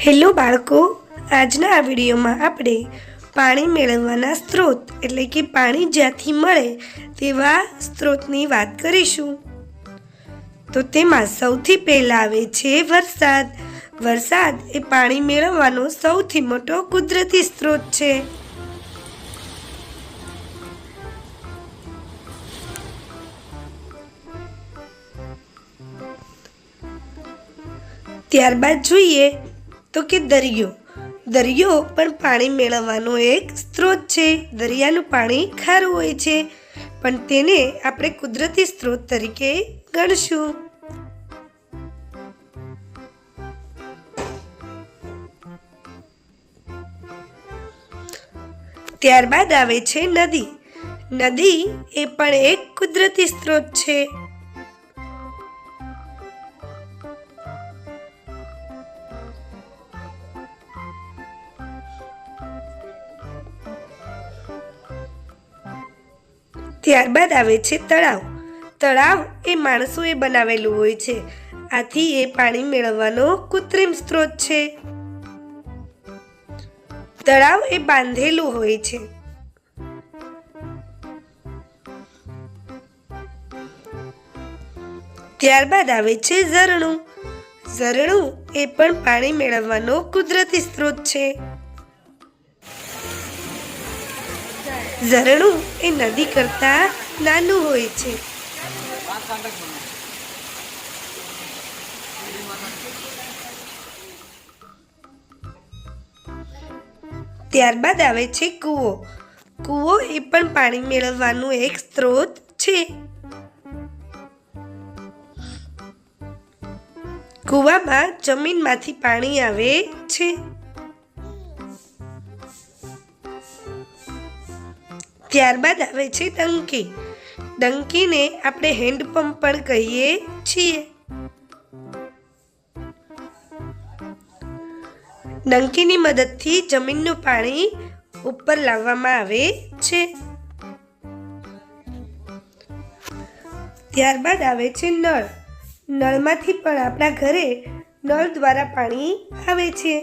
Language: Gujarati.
હેલો બાળકો, આજના આ વિડીયોમાં આપણે પાણી મેળવવાના સ્ત્રોત એટલે કે પાણી જ્યાંથી મળે તેવા સ્ત્રોતની વાત કરીશું. તો તેમાં સૌથી પહેલા આવે છે વરસાદ. વરસાદ એ પાણી મેળવવાનો સૌથી મોટો કુદરતી સ્ત્રોત છે. ત્યારબાદ જોઈએ તો કે દરિયો. દરિયો પણ પાણી મેળવવાનો એક સ્ત્રોત છે. દરિયાનું પાણી ખારું હોય છે, પણ તેને આપણે કુદરતી સ્ત્રોત તરીકે ગણશું. ત્યારબાદ આવે છે નદી. નદી એ પણ એક કુદરતી સ્ત્રોત છે. ત્યારબાદ આવે છે તળાવ. તળાવ એ માણસોએ બનાવેલું હોય છે, આથી એ પાણી મેળવવાનો કૃત્રિમ સ્ત્રોત છે. તળાવ એ બાંધેલું હોય છે. ત્યારબાદ આવે છે ઝરણું. ઝરણું એ પણ પાણી મેળવવાનો કુદરતી સ્ત્રોત છે. ઝરણું એ નદી કરતા નાનું હોય છે. ત્યારબાદ આવે છે કૂવો. કૂવો એ પણ પાણી મેળવવાનું એક સ્ત્રોત છે. કૂવામાં જમીનમાંથી પાણી આવે છે. ત્યારબાદ આવે છે ટંકી. ટંકીને આપણે હેન્ડપંપ પણ કહીએ છીએ. ટંકીની મદદથી જમીનનું પાણી ઉપર લાવવામાં આવે છે. ત્યારબાદ આવે છે નળ. નળમાંથી પણ આપણા ઘરે નળ દ્વારા પાણી આવે છે.